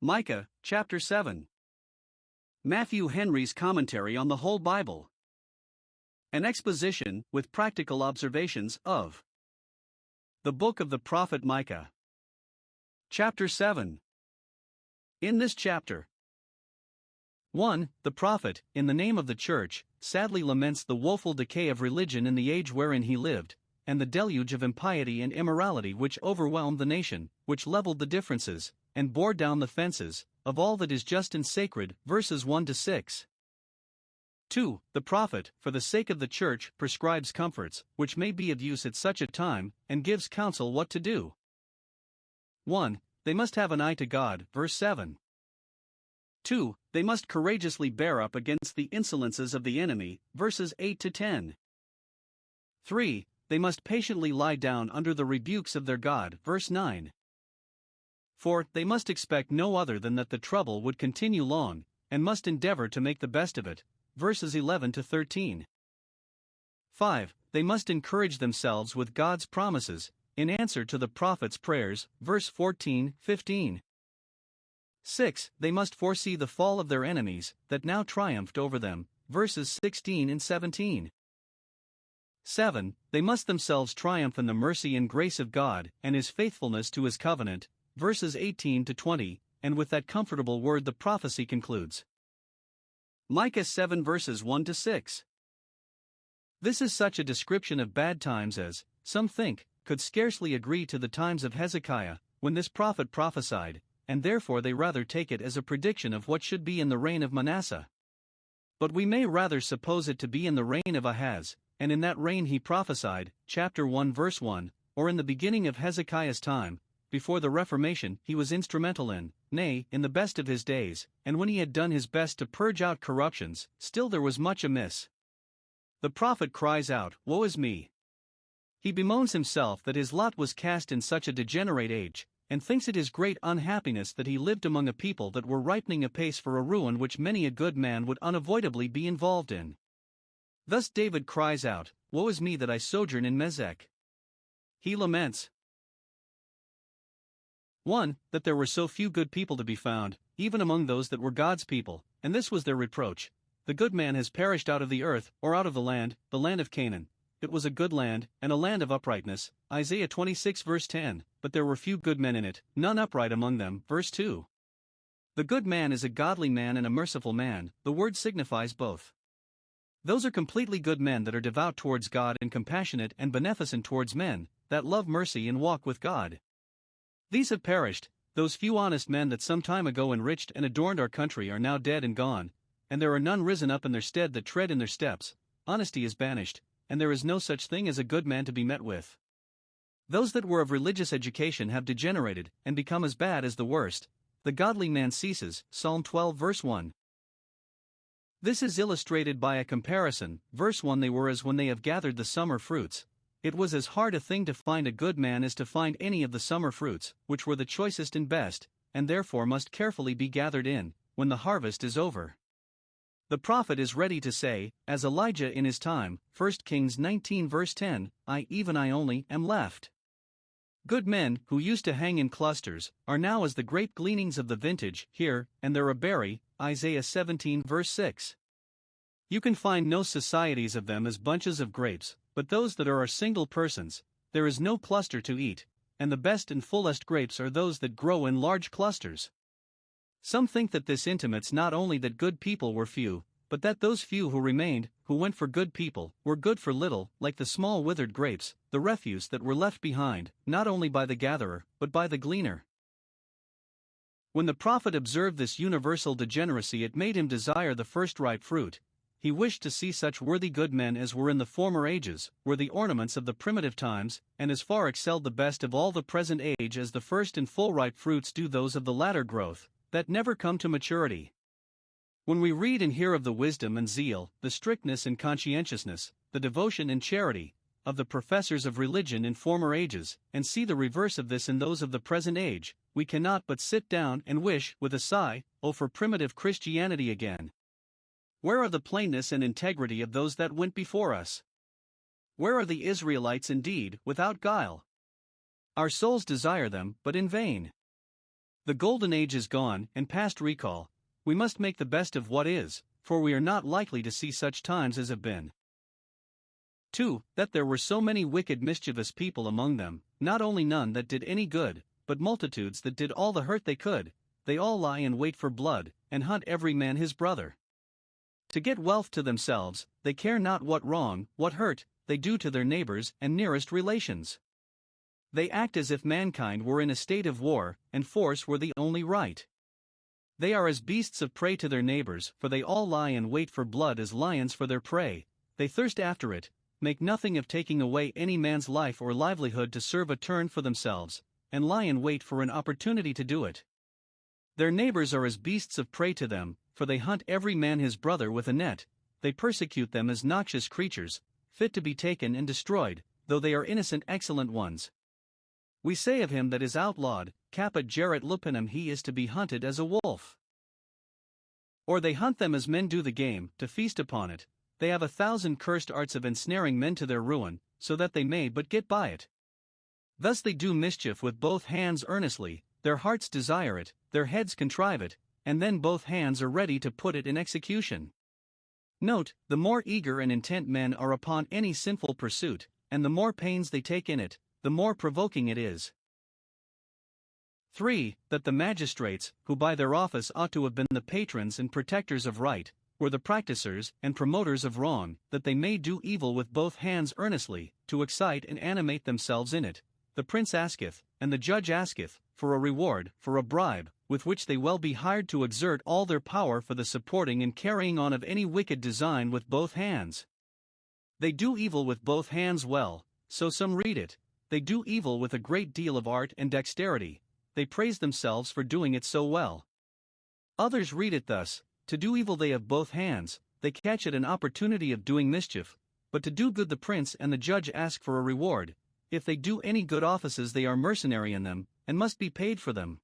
Micah, chapter 7. Matthew Henry's Commentary on the Whole Bible. An exposition, with practical observations, of the book of the prophet Micah. Chapter 7. In this chapter, 1. The prophet, in the name of the church, sadly laments the woeful decay of religion in the age wherein he lived, and the deluge of impiety and immorality which overwhelmed the nation, which leveled the differences, and bore down the fences, of all that is just and sacred, verses 1 to 6. 2. The prophet, for the sake of the church, prescribes comforts, which may be of use at such a time, and gives counsel what to do. 1. They must have an eye to God, verse 7. 2. They must courageously bear up against the insolences of the enemy, verses 8 to 10. 3. They must patiently lie down under the rebukes of their God, verse 9. 4. They must expect no other than that the trouble would continue long, and must endeavor to make the best of it, verses 11 to 13. 5. They must encourage themselves with God's promises, in answer to the prophet's prayers, verse 14-15. 6. They must foresee the fall of their enemies, that now triumphed over them, verses 16 and 17. 7. They must themselves triumph in the mercy and grace of God, and His faithfulness to His covenant, verses 18 to 20, and with that comfortable word the prophecy concludes. Micah 7 verses 1 to 6. This is such a description of bad times as, some think, could scarcely agree to the times of Hezekiah, when this prophet prophesied, and therefore they rather take it as a prediction of what should be in the reign of Manasseh. But we may rather suppose it to be in the reign of Ahaz, and in that reign he prophesied, chapter 1 verse 1, or in the beginning of Hezekiah's time, before the Reformation he was instrumental in, nay, in the best of his days, and when he had done his best to purge out corruptions, still there was much amiss. The prophet cries out, "Woe is me!" He bemoans himself that his lot was cast in such a degenerate age, and thinks it his great unhappiness that he lived among a people that were ripening apace for a ruin which many a good man would unavoidably be involved in. Thus David cries out, "Woe is me that I sojourn in Mezek." He laments 1. That there were so few good people to be found, even among those that were God's people, and this was their reproach. The good man has perished out of the earth, or out of the land of Canaan. It was a good land, and a land of uprightness, Isaiah 26 verse 10, but there were few good men in it, none upright among them, verse 2. The good man is a godly man and a merciful man, the word signifies both. Those are completely good men that are devout towards God and compassionate and beneficent towards men, that love mercy and walk with God. These have perished. Those few honest men that some time ago enriched and adorned our country are now dead and gone, and there are none risen up in their stead that tread in their steps. Honesty is banished, and there is no such thing as a good man to be met with. Those that were of religious education have degenerated, and become as bad as the worst. The godly man ceases, Psalm 12 verse 1. This is illustrated by a comparison, verse 1. They were as when they have gathered the summer fruits. It was as hard a thing to find a good man as to find any of the summer fruits, which were the choicest and best, and therefore must carefully be gathered in, when the harvest is over. The prophet is ready to say, as Elijah in his time, 1 Kings 19 verse 10, I only am left. Good men, who used to hang in clusters, are now as the grape gleanings of the vintage, here and there a berry, Isaiah 17 verse 6. You can find no societies of them as bunches of grapes, but those that are single persons. There is no cluster to eat, and the best and fullest grapes are those that grow in large clusters. Some think that this intimates not only that good people were few, but that those few who remained, who went for good people, were good for little, like the small withered grapes, the refuse that were left behind, not only by the gatherer, but by the gleaner. When the prophet observed this universal degeneracy, it made him desire the first ripe fruit. He wished to see such worthy good men as were in the former ages, were the ornaments of the primitive times, and as far excelled the best of all the present age as the first and full ripe fruits do those of the latter growth, that never come to maturity. When we read and hear of the wisdom and zeal, the strictness and conscientiousness, the devotion and charity, of the professors of religion in former ages, and see the reverse of this in those of the present age, we cannot but sit down and wish, with a sigh, oh, for primitive Christianity again. Where are the plainness and integrity of those that went before us? Where are the Israelites indeed, without guile? Our souls desire them, but in vain. The golden age is gone and past recall. We must make the best of what is, for we are not likely to see such times as have been. 2. That there were so many wicked mischievous people among them, not only none that did any good, but multitudes that did all the hurt they could. They all lie in wait for blood, and hunt every man his brother. To get wealth to themselves, they care not what wrong, what hurt, they do to their neighbors and nearest relations. They act as if mankind were in a state of war, and force were the only right. They are as beasts of prey to their neighbors, for they all lie in wait for blood as lions for their prey. They thirst after it, make nothing of taking away any man's life or livelihood to serve a turn for themselves, and lie in wait for an opportunity to do it. Their neighbors are as beasts of prey to them, for they hunt every man his brother with a net. They persecute them as noxious creatures, fit to be taken and destroyed, though they are innocent excellent ones. We say of him that is outlawed, caput gerat lupinum, he is to be hunted as a wolf. Or they hunt them as men do the game, to feast upon it. They have 1,000 cursed arts of ensnaring men to their ruin, so that they may but get by it. Thus they do mischief with both hands earnestly, their hearts desire it, their heads contrive it, and then both hands are ready to put it in execution. Note, the more eager and intent men are upon any sinful pursuit, and the more pains they take in it, the more provoking it is. 3. That the magistrates, who by their office ought to have been the patrons and protectors of right, were the practicers and promoters of wrong, that they may do evil with both hands earnestly, to excite and animate themselves in it. The prince asketh, and the judge asketh, for a reward, for a bribe, with which they will be hired to exert all their power for the supporting and carrying on of any wicked design with both hands. They do evil with both hands well, so some read it. They do evil with a great deal of art and dexterity. They praise themselves for doing it so well. Others read it thus: to do evil they have both hands, they catch at an opportunity of doing mischief, but to do good the prince and the judge ask for a reward. If they do any good offices they are mercenary in them, and must be paid for them.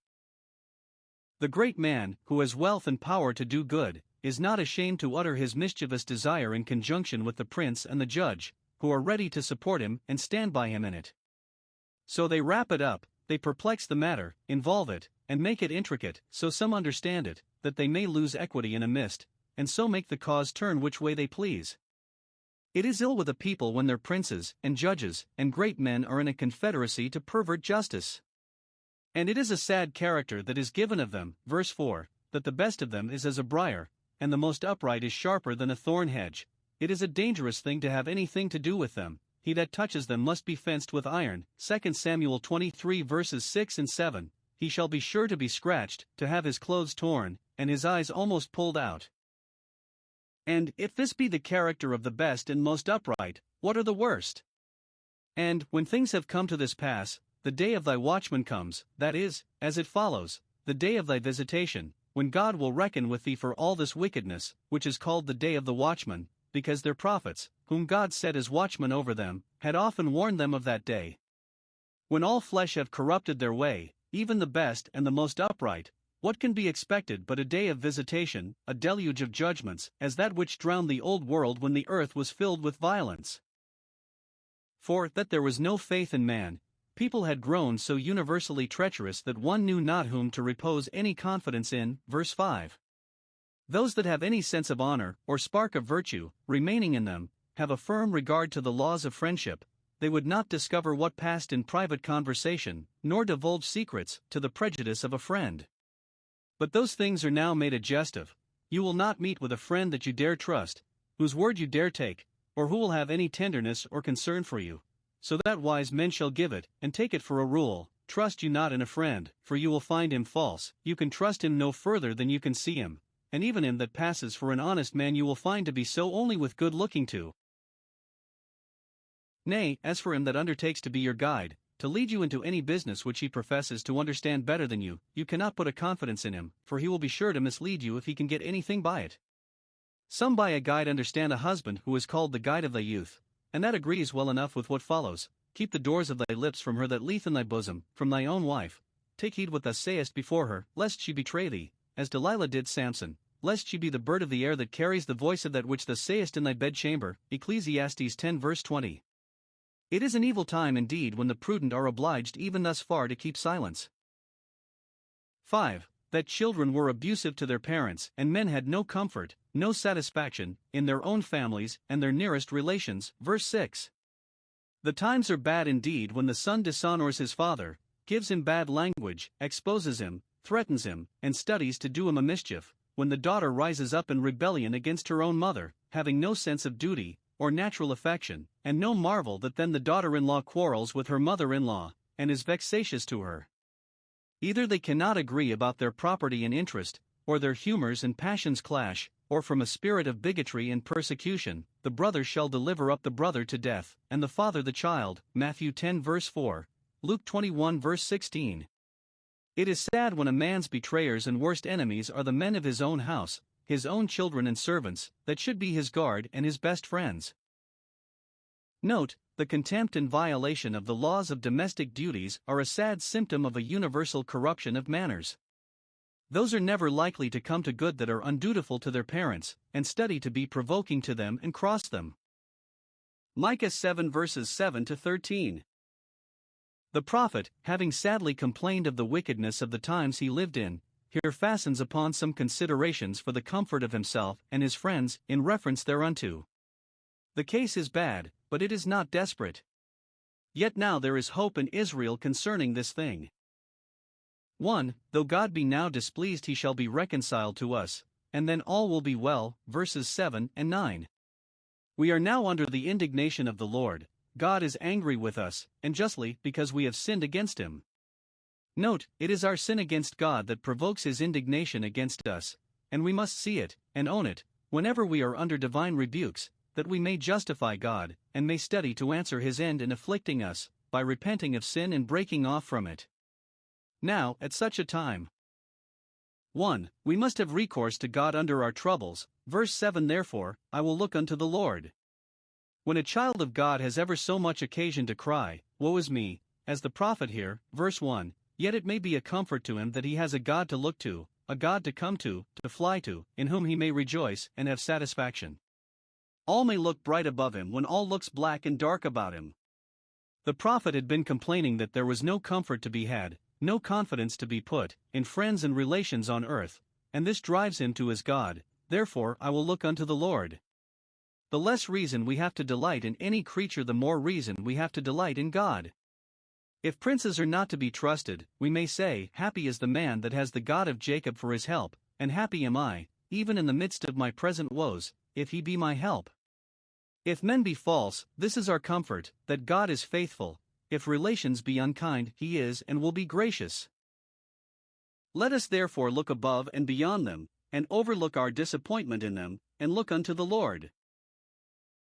The great man, who has wealth and power to do good, is not ashamed to utter his mischievous desire in conjunction with the prince and the judge, who are ready to support him and stand by him in it. So they wrap it up, they perplex the matter, involve it, and make it intricate, so some understand it, that they may lose equity in a mist, and so make the cause turn which way they please. It is ill with a people when their princes, and judges, and great men are in a confederacy to pervert justice. And it is a sad character that is given of them, verse 4, that the best of them is as a briar, and the most upright is sharper than a thorn hedge. It is a dangerous thing to have anything to do with them. He that touches them must be fenced with iron. 2 Samuel 23 verses 6 and 7. He shall be sure to be scratched, to have his clothes torn, and his eyes almost pulled out. And if this be the character of the best and most upright, what are the worst? And when things have come to this pass, the day of thy watchman comes, that is, as it follows, the day of thy visitation, when God will reckon with thee for all this wickedness, which is called the day of the watchman, because their prophets, whom God set as watchmen over them, had often warned them of that day. When all flesh have corrupted their way, even the best and the most upright, what can be expected but a day of visitation, a deluge of judgments, as that which drowned the old world when the earth was filled with violence? For that there was no faith in man, people had grown so universally treacherous that one knew not whom to repose any confidence in, verse 5. Those that have any sense of honor, or spark of virtue, remaining in them, have a firm regard to the laws of friendship. They would not discover what passed in private conversation, nor divulge secrets, to the prejudice of a friend. But those things are now made a jest of. You will not meet with a friend that you dare trust, whose word you dare take, or who will have any tenderness or concern for you. So that wise men shall give it, and take it for a rule: trust you not in a friend, for you will find him false. You can trust him no further than you can see him, and even him that passes for an honest man you will find to be so only with good looking to. Nay, as for him that undertakes to be your guide, to lead you into any business which he professes to understand better than you cannot put a confidence in him, for he will be sure to mislead you if he can get anything by it. Some by a guide understand a husband who is called the guide of thy youth, and that agrees well enough with what follows: keep the doors of thy lips from her that lieth in thy bosom, from thy own wife. Take heed what thou sayest before her, lest she betray thee, as Delilah did Samson, lest she be the bird of the air that carries the voice of that which thou sayest in thy bedchamber. Ecclesiastes 10 verse 20. It is an evil time indeed when the prudent are obliged even thus far to keep silence. 5. That children were abusive to their parents, and men had no comfort, no satisfaction, in their own families and their nearest relations. Verse 6. The times are bad indeed when the son dishonors his father, gives him bad language, exposes him, threatens him, and studies to do him a mischief, when the daughter rises up in rebellion against her own mother, having no sense of duty, or natural affection, and no marvel that then the daughter-in-law quarrels with her mother-in-law, and is vexatious to her. Either they cannot agree about their property and interest, or their humors and passions clash, or from a spirit of bigotry and persecution, the brother shall deliver up the brother to death, and the father the child. Matthew 10 verse 4, Luke 21 verse 16. It is sad when a man's betrayers and worst enemies are the men of his own house, his own children and servants, that should be his guard and his best friends. Note, the contempt and violation of the laws of domestic duties are a sad symptom of a universal corruption of manners. Those are never likely to come to good that are undutiful to their parents, and study to be provoking to them and cross them. Micah 7 verses 7 to 13. The prophet, having sadly complained of the wickedness of the times he lived in, here fastens upon some considerations for the comfort of himself and his friends in reference thereunto. The case is bad, but it is not desperate. Yet now there is hope in Israel concerning this thing. 1. Though God be now displeased, he shall be reconciled to us, and then all will be well. Verses 7 and 9. We are now under the indignation of the Lord. God is angry with us, and justly, because we have sinned against him. Note, it is our sin against God that provokes his indignation against us, and we must see it, and own it, whenever we are under divine rebukes, that we may justify God, and may study to answer his end in afflicting us, by repenting of sin and breaking off from it. Now, at such a time, 1. We must have recourse to God under our troubles. Verse 7. Therefore, I will look unto the Lord. When a child of God has ever so much occasion to cry, woe is me, as the prophet here, verse 1, yet it may be a comfort to him that he has a God to look to, a God to come to fly to, in whom he may rejoice and have satisfaction. All may look bright above him when all looks black and dark about him. The prophet had been complaining that there was no comfort to be had, no confidence to be put, in friends and relations on earth, and this drives him to his God. Therefore I will look unto the Lord. The less reason we have to delight in any creature, the more reason we have to delight in God. If princes are not to be trusted, we may say, happy is the man that has the God of Jacob for his help, and happy am I, even in the midst of my present woes, if he be my help. If men be false, this is our comfort, that God is faithful. If relations be unkind, he is and will be gracious. Let us therefore look above and beyond them, and overlook our disappointment in them, and look unto the Lord.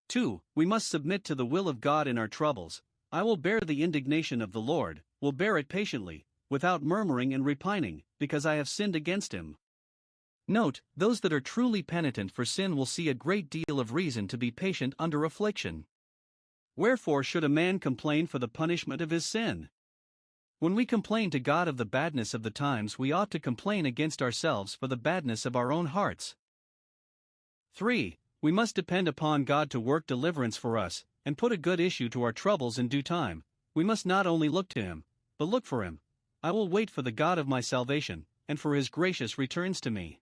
2. We must submit to the will of God in our troubles. I will bear the indignation of the Lord, will bear it patiently, without murmuring and repining, because I have sinned against him. Note, those that are truly penitent for sin will see a great deal of reason to be patient under affliction. Wherefore should a man complain for the punishment of his sin? When we complain to God of the badness of the times, we ought to complain against ourselves for the badness of our own hearts. 3. We must depend upon God to work deliverance for us, and put a good issue to our troubles in due time. We must not only look to him, but look for him. I will wait for the God of my salvation, and for his gracious returns to me.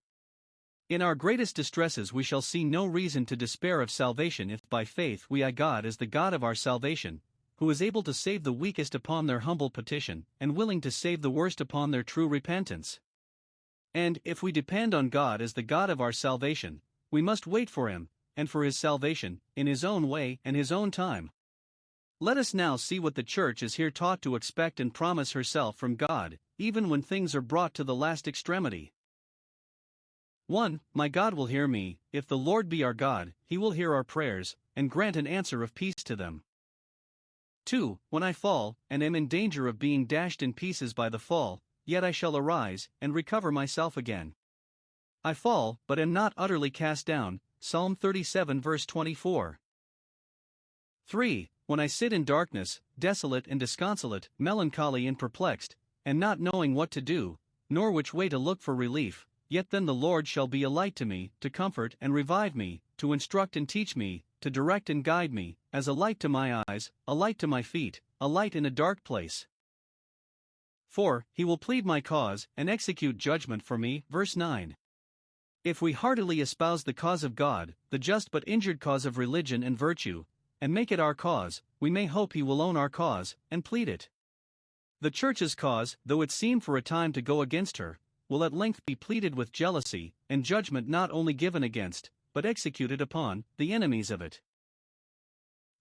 In our greatest distresses we shall see no reason to despair of salvation if by faith we eye God as the God of our salvation, who is able to save the weakest upon their humble petition, and willing to save the worst upon their true repentance. And, if we depend on God as the God of our salvation, we must wait for him, and for his salvation, in his own way and his own time. Let us now see what the church is here taught to expect and promise herself from God, even when things are brought to the last extremity. 1. My God will hear me. If the Lord be our God, he will hear our prayers, and grant an answer of peace to them. 2. When I fall, and am in danger of being dashed in pieces by the fall, yet I shall arise, and recover myself again. I fall, but am not utterly cast down. Psalm 37 verse 24. 3. When I sit in darkness, desolate and disconsolate, melancholy and perplexed, and not knowing what to do, nor which way to look for relief, yet then the Lord shall be a light to me, to comfort and revive me, to instruct and teach me, to direct and guide me, as a light to my eyes, a light to my feet, a light in a dark place. 4. He will plead my cause, and execute judgment for me. Verse 9. If we heartily espouse the cause of God, the just but injured cause of religion and virtue, and make it our cause, we may hope he will own our cause, and plead it. The Church's cause, though it seem for a time to go against her, will at length be pleaded with jealousy, and judgment not only given against, but executed upon, the enemies of it.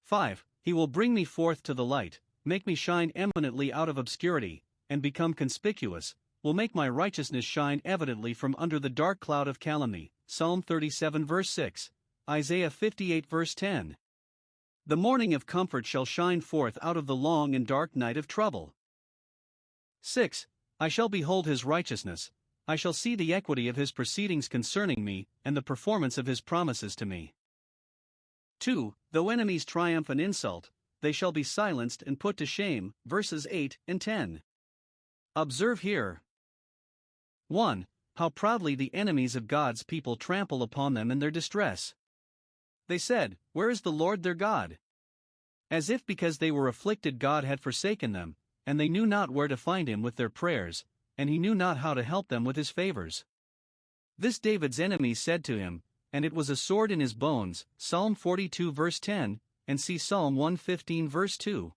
5. He will bring me forth to the light, make me shine eminently out of obscurity, and become conspicuous, will make my righteousness shine evidently from under the dark cloud of calumny. Psalm 37 verse 6, Isaiah 58 verse 10. The morning of comfort shall shine forth out of the long and dark night of trouble. 6. I shall behold his righteousness, I shall see the equity of his proceedings concerning me, and the performance of his promises to me. 2. Though enemies triumph and insult, they shall be silenced and put to shame. Verses 8 and 10. Observe here. 1. How proudly the enemies of God's people trample upon them in their distress. They said, "Where is the Lord their God?" As if because they were afflicted God had forsaken them, and they knew not where to find him with their prayers, and he knew not how to help them with his favors. This David's enemies said to him, and it was a sword in his bones. Psalm 42 verse 10, and see Psalm 115 verse 2.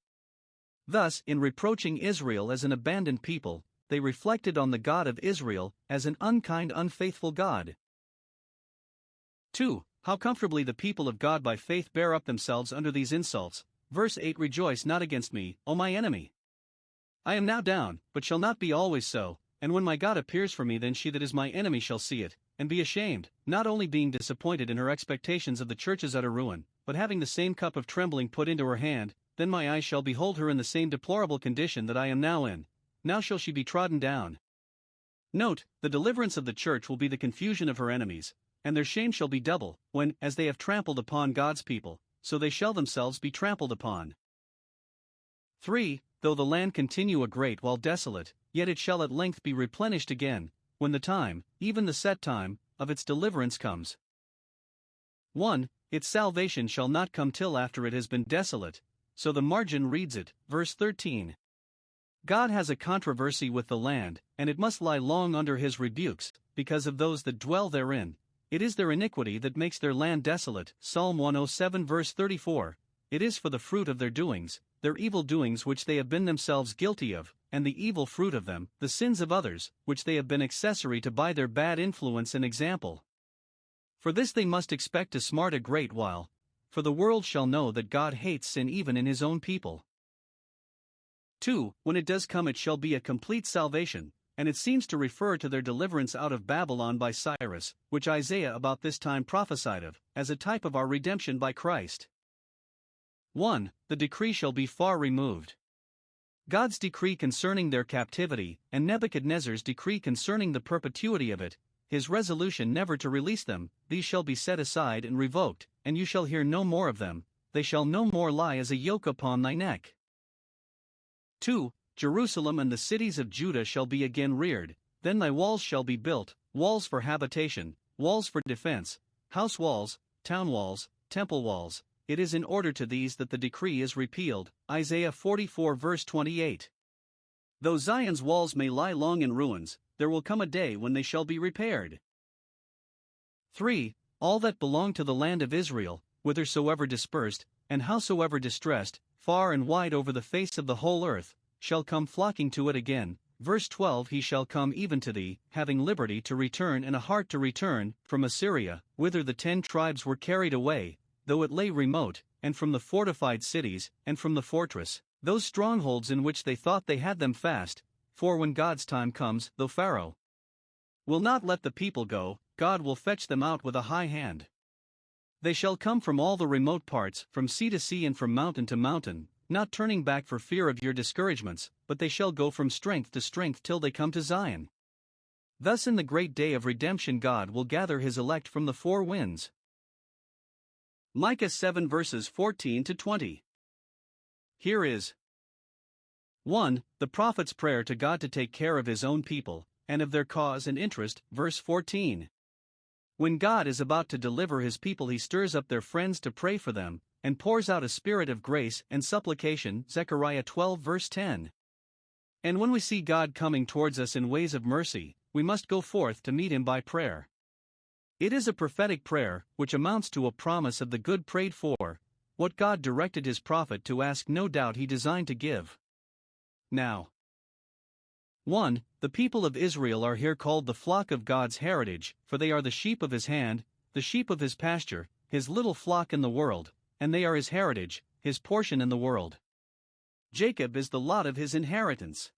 Thus, in reproaching Israel as an abandoned people, they reflected on the God of Israel as an unkind, unfaithful God. 2. How comfortably the people of God by faith bear up themselves under these insults. Verse 8. Rejoice not against me, O my enemy. I am now down, but shall not be always so, and when my God appears for me, then she that is my enemy shall see it, and be ashamed, not only being disappointed in her expectations of the Church's utter ruin, but having the same cup of trembling put into her hand. Then my eyes shall behold her in the same deplorable condition that I am now in. Now shall she be trodden down. Note, the deliverance of the Church will be the confusion of her enemies, and their shame shall be double, when, as they have trampled upon God's people, so they shall themselves be trampled upon. 3. Though the land continue a great while desolate, yet it shall at length be replenished again, when the time, even the set time, of its deliverance comes. 1. Its salvation shall not come till after it has been desolate, so the margin reads it. Verse 13. God has a controversy with the land, and it must lie long under his rebukes, because of those that dwell therein. It is their iniquity that makes their land desolate. Psalm 107 verse 34. It is for the fruit of their doings, their evil doings which they have been themselves guilty of, and the evil fruit of them, the sins of others, which they have been accessory to by their bad influence and example. For this they must expect to smart a great while, for the world shall know that God hates sin even in his own people. 2. When it does come, it shall be a complete salvation, and it seems to refer to their deliverance out of Babylon by Cyrus, which Isaiah about this time prophesied of, as a type of our redemption by Christ. 1. The decree shall be far removed. God's decree concerning their captivity, and Nebuchadnezzar's decree concerning the perpetuity of it, his resolution never to release them, these shall be set aside and revoked, and you shall hear no more of them, they shall no more lie as a yoke upon thy neck. 2. Jerusalem and the cities of Judah shall be again reared, then thy walls shall be built, walls for habitation, walls for defense, house walls, town walls, temple walls. It is in order to these that the decree is repealed. Isaiah 44 verse 28. Though Zion's walls may lie long in ruins, there will come a day when they shall be repaired. 3. All that belong to the land of Israel, whithersoever dispersed, and howsoever distressed, far and wide over the face of the whole earth, shall come flocking to it again. Verse 12. He shall come even to thee, having liberty to return and a heart to return, from Assyria, whither the 10 tribes were carried away, though it lay remote, and from the fortified cities, and from the fortress, those strongholds in which they thought they had them fast. For when God's time comes, though Pharaoh will not let the people go, God will fetch them out with a high hand. They shall come from all the remote parts, from sea to sea and from mountain to mountain, not turning back for fear of your discouragements, but they shall go from strength to strength till they come to Zion. Thus in the great day of redemption God will gather his elect from the 4 winds. Micah 7 verses 14 to 20. Here is 1. The prophet's prayer to God to take care of his own people, and of their cause and interest. Verse 14. When God is about to deliver his people, he stirs up their friends to pray for them, and pours out a spirit of grace and supplication. Zechariah 12 verse 10. And when we see God coming towards us in ways of mercy, we must go forth to meet Him by prayer. It is a prophetic prayer, which amounts to a promise of the good prayed for, what God directed His prophet to ask, no doubt He designed to give. Now, 1. The people of Israel are here called the flock of God's heritage, for they are the sheep of His hand, the sheep of His pasture, His little flock in the world, and they are His heritage, His portion in the world. Jacob is the lot of His inheritance.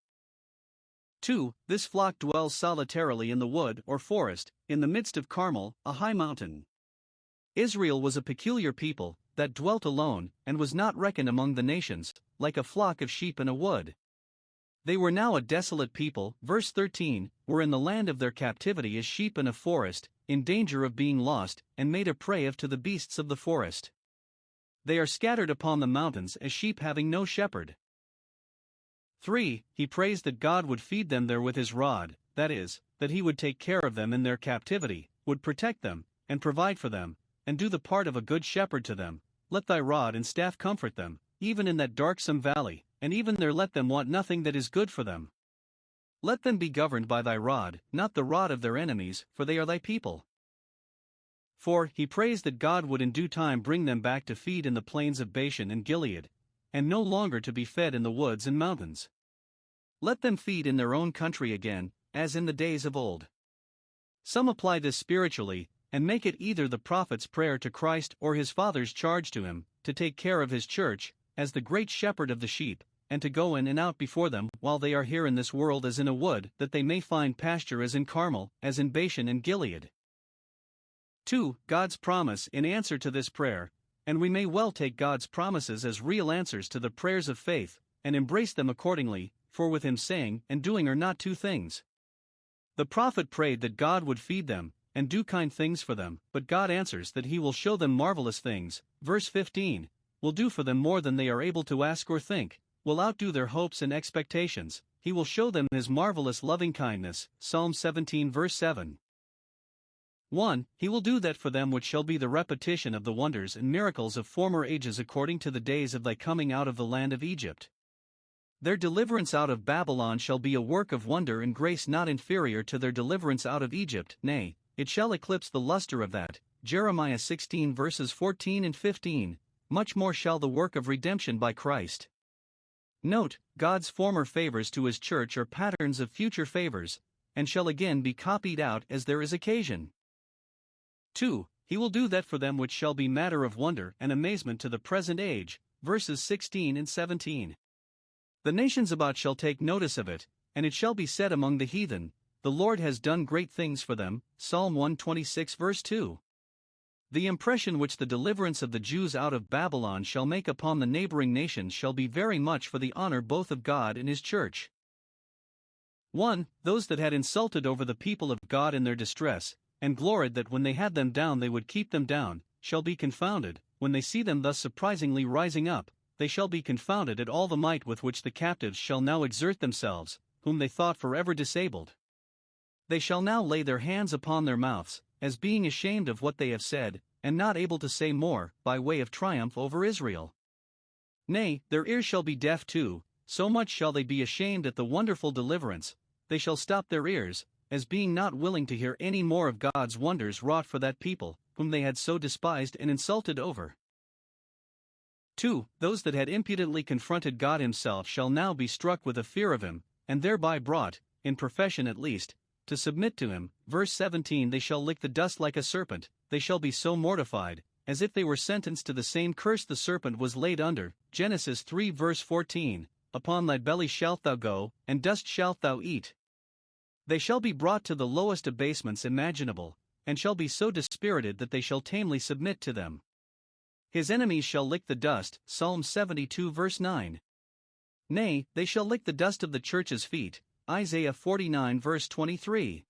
2. This flock dwells solitarily in the wood or forest, in the midst of Carmel, a high mountain. Israel was a peculiar people, that dwelt alone, and was not reckoned among the nations, like a flock of sheep in a wood. They were now a desolate people, verse 13, were in the land of their captivity as sheep in a forest, in danger of being lost, and made a prey of to the beasts of the forest. They are scattered upon the mountains as sheep having no shepherd. 3. He prays that God would feed them there with His rod, that is, that He would take care of them in their captivity, would protect them, and provide for them, and do the part of a good shepherd to them. Let thy rod and staff comfort them, even in that darksome valley, and even there let them want nothing that is good for them. Let them be governed by thy rod, not the rod of their enemies, for they are thy people. 4. He prays that God would in due time bring them back to feed in the plains of Bashan and Gilead, and no longer to be fed in the woods and mountains. Let them feed in their own country again, as in the days of old. Some apply this spiritually, and make it either the prophet's prayer to Christ or His Father's charge to Him, to take care of His church, as the great shepherd of the sheep, and to go in and out before them while they are here in this world as in a wood, that they may find pasture as in Carmel, as in Bashan and Gilead. 2. God's promise in answer to this prayer, and we may well take God's promises as real answers to the prayers of faith, and embrace them accordingly, for with Him saying and doing are not two things. The prophet prayed that God would feed them, and do kind things for them, but God answers that He will show them marvelous things, verse 15, will do for them more than they are able to ask or think, will outdo their hopes and expectations. He will show them His marvelous loving kindness, Psalm 17 verse 7. 1. He will do that for them which shall be the repetition of the wonders and miracles of former ages according to the days of thy coming out of the land of Egypt. Their deliverance out of Babylon shall be a work of wonder and grace not inferior to their deliverance out of Egypt, nay, it shall eclipse the luster of that, Jeremiah 16 verses 14 and 15, much more shall the work of redemption by Christ. Note, God's former favors to His church are patterns of future favors, and shall again be copied out as there is occasion. 2. He will do that for them which shall be matter of wonder and amazement to the present age, verses 16 and 17. The nations about shall take notice of it, and it shall be said among the heathen, the Lord has done great things for them, Psalm 126 verse 2. The impression which the deliverance of the Jews out of Babylon shall make upon the neighboring nations shall be very much for the honor both of God and His church. 1. Those that had insulted over the people of God in their distress, and gloried that when they had them down they would keep them down, shall be confounded, when they see them thus surprisingly rising up, they shall be confounded at all the might with which the captives shall now exert themselves, whom they thought forever disabled. They shall now lay their hands upon their mouths, as being ashamed of what they have said, and not able to say more, by way of triumph over Israel. Nay, their ears shall be deaf too, so much shall they be ashamed at the wonderful deliverance, they shall stop their ears, as being not willing to hear any more of God's wonders wrought for that people, whom they had so despised and insulted over. 2. Those that had impudently confronted God Himself shall now be struck with a fear of Him, and thereby brought, in profession at least, to submit to Him. Verse 17. They shall lick the dust like a serpent, they shall be so mortified, as if they were sentenced to the same curse the serpent was laid under. Genesis 3 verse 14. Upon thy belly shalt thou go, and dust shalt thou eat. They shall be brought to the lowest abasements imaginable, and shall be so dispirited that they shall tamely submit to them. His enemies shall lick the dust, Psalm 72 verse 9. Nay, they shall lick the dust of the church's feet, Isaiah 49 verse 23.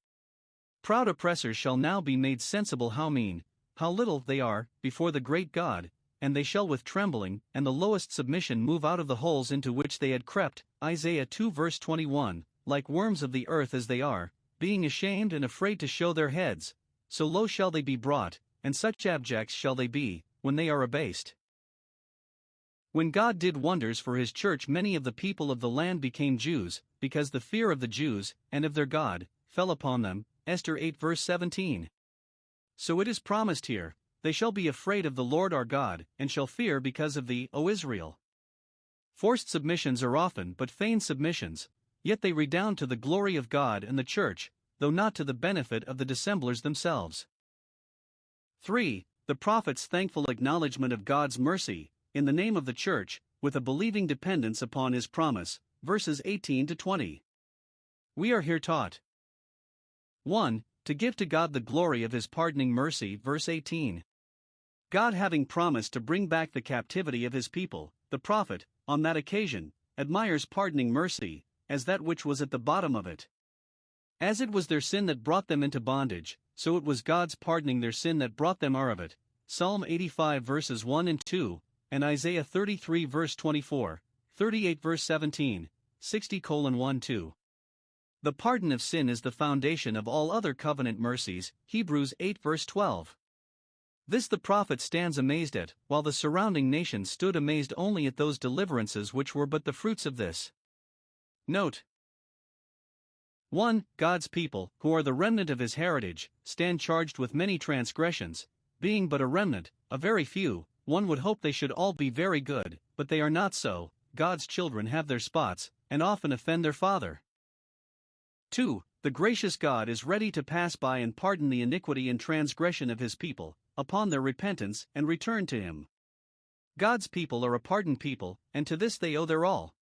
Proud oppressors shall now be made sensible how mean, how little they are, before the great God, and they shall with trembling and the lowest submission move out of the holes into which they had crept, Isaiah 2 verse 21, like worms of the earth as they are, being ashamed and afraid to show their heads, so low shall they be brought, and such abjects shall they be, when they are abased. When God did wonders for his church, many of the people of the land became Jews, because the fear of the Jews, and of their God, fell upon them. Esther 8 verse 17. So it is promised here, they shall be afraid of the Lord our God, and shall fear because of thee, O Israel. Forced submissions are often but feigned submissions, yet they redound to the glory of God and the church, though not to the benefit of the dissemblers themselves. 3. The prophet's thankful acknowledgement of God's mercy, in the name of the church, with a believing dependence upon his promise, verses 18 to 20. We are here taught 1. To give to God the glory of his pardoning mercy, verse 18. God having promised to bring back the captivity of his people, the prophet, on that occasion, admires pardoning mercy, as that which was at the bottom of it. As it was their sin that brought them into bondage, so it was God's pardoning their sin that brought them out of it. Psalm 85 verses 1 and 2, and Isaiah 33 verse 24, 38 verse 17, 60:1-2. The pardon of sin is the foundation of all other covenant mercies, Hebrews 8 verse 12. This the prophet stands amazed at, while the surrounding nations stood amazed only at those deliverances which were but the fruits of this. Note 1. God's people, who are the remnant of his heritage, stand charged with many transgressions, being but a remnant, a very few. One would hope they should all be very good, but they are not so. God's children have their spots, and often offend their Father. 2. The gracious God is ready to pass by and pardon the iniquity and transgression of his people, upon their repentance and return to him. God's people are a pardoned people, and to this they owe their all.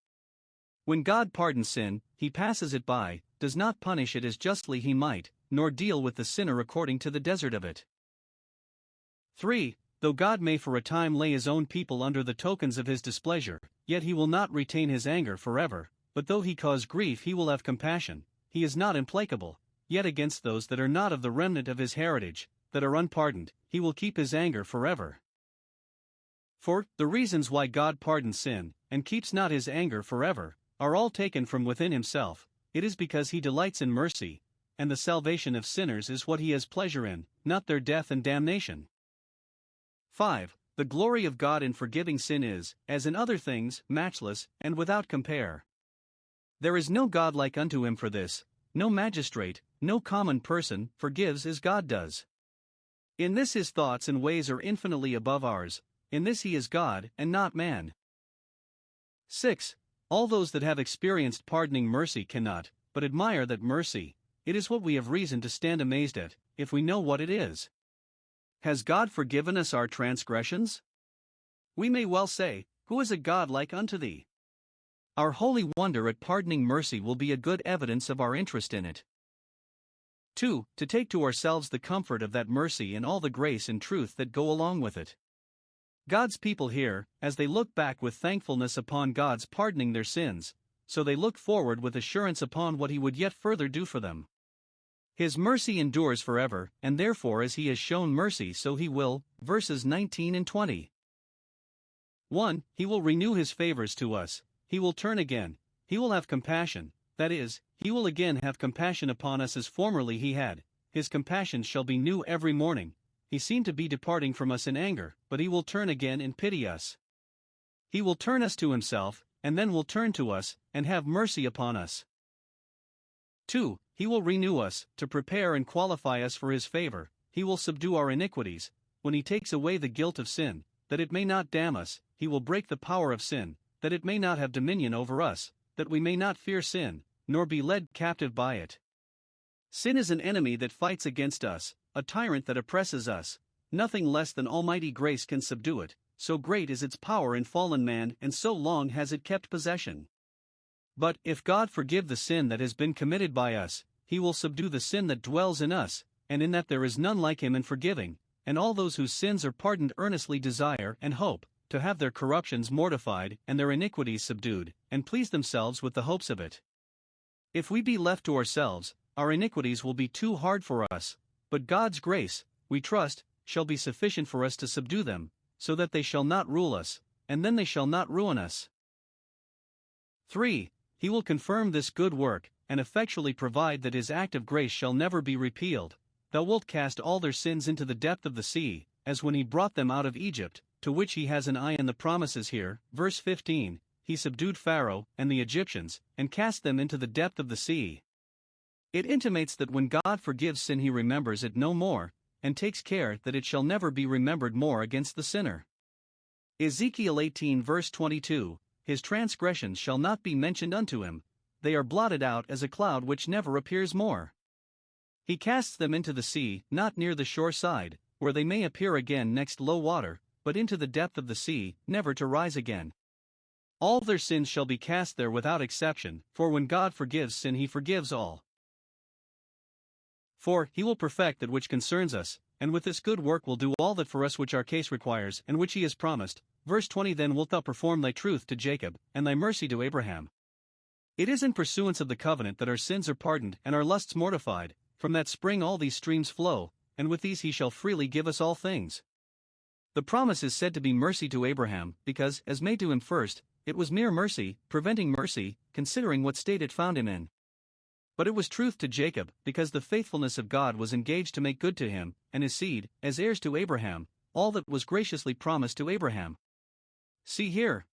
When God pardons sin, he passes it by, does not punish it as justly he might, nor deal with the sinner according to the desert of it. 3. Though God may for a time lay his own people under the tokens of his displeasure, yet he will not retain his anger forever, but though he cause grief he will have compassion. He is not implacable, yet against those that are not of the remnant of his heritage, that are unpardoned, he will keep his anger forever. For, the reasons why God pardons sin, and keeps not his anger forever, are all taken from within himself. It is because he delights in mercy, and the salvation of sinners is what he has pleasure in, not their death and damnation. 5. The glory of God in forgiving sin is, as in other things, matchless, and without compare. There is no God like unto him for this, no magistrate, no common person, forgives as God does. In this his thoughts and ways are infinitely above ours, in this he is God, and not man. 6. All those that have experienced pardoning mercy cannot, but admire that mercy. It is what we have reason to stand amazed at, if we know what it is. Has God forgiven us our transgressions? We may well say, who is a God like unto thee? Our holy wonder at pardoning mercy will be a good evidence of our interest in it. 2. To take to ourselves the comfort of that mercy and all the grace and truth that go along with it. God's people here, as they look back with thankfulness upon God's pardoning their sins, so they look forward with assurance upon what he would yet further do for them. His mercy endures forever, and therefore as he has shown mercy so he will, verses 19 and 20. 1. He will renew his favors to us, he will turn again, he will have compassion, that is, he will again have compassion upon us as formerly he had. His compassion shall be new every morning. He seemed to be departing from us in anger, but he will turn again and pity us. He will turn us to himself, and then will turn to us, and have mercy upon us. 2. He will renew us, to prepare and qualify us for his favor. He will subdue our iniquities, when he takes away the guilt of sin, that it may not damn us. He will break the power of sin, that it may not have dominion over us, that we may not fear sin, nor be led captive by it. Sin is an enemy that fights against us, a tyrant that oppresses us. Nothing less than almighty grace can subdue it, so great is its power in fallen man, and so long has it kept possession. But, if God forgive the sin that has been committed by us, he will subdue the sin that dwells in us, and in that there is none like him in forgiving, and all those whose sins are pardoned earnestly desire and hope, to have their corruptions mortified and their iniquities subdued, and please themselves with the hopes of it. If we be left to ourselves, our iniquities will be too hard for us, but God's grace, we trust, shall be sufficient for us to subdue them, so that they shall not rule us, and then they shall not ruin us. 3. He will confirm this good work, and effectually provide that his act of grace shall never be repealed. Thou wilt cast all their sins into the depth of the sea, as when he brought them out of Egypt, to which he has an eye, and the promises here, verse 15, he subdued Pharaoh and the Egyptians, and cast them into the depth of the sea. It intimates that when God forgives sin, he remembers it no more, and takes care that it shall never be remembered more against the sinner. Ezekiel 18 verse 22, his transgressions shall not be mentioned unto him, they are blotted out as a cloud which never appears more. He casts them into the sea, not near the shore side, where they may appear again next low water, but into the depth of the sea, never to rise again. All their sins shall be cast there without exception, for when God forgives sin, he forgives all. For he will perfect that which concerns us, and with this good work will do all that for us which our case requires, and which he has promised. Verse 20, then wilt thou perform thy truth to Jacob, and thy mercy to Abraham. It is in pursuance of the covenant that our sins are pardoned and our lusts mortified, from that spring all these streams flow, and with these he shall freely give us all things. The promise is said to be mercy to Abraham, because, as made to him first, it was mere mercy, preventing mercy, considering what state it found him in. But it was truth to Jacob, because the faithfulness of God was engaged to make good to him, and his seed, as heirs to Abraham, all that was graciously promised to Abraham. See here.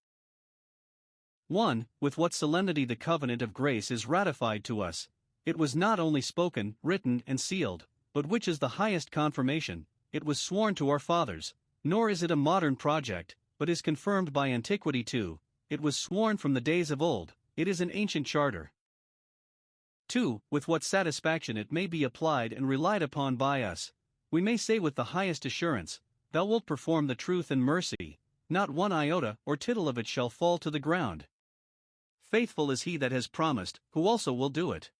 1. With what solemnity the covenant of grace is ratified to us. It was not only spoken, written, and sealed, but which is the highest confirmation, it was sworn to our fathers, nor is it a modern project, but is confirmed by antiquity too. It was sworn from the days of old, it is an ancient charter. 2. With what satisfaction it may be applied and relied upon by us. We may say with the highest assurance, thou wilt perform the truth and mercy, not one iota or tittle of it shall fall to the ground. Faithful is he that has promised, who also will do it.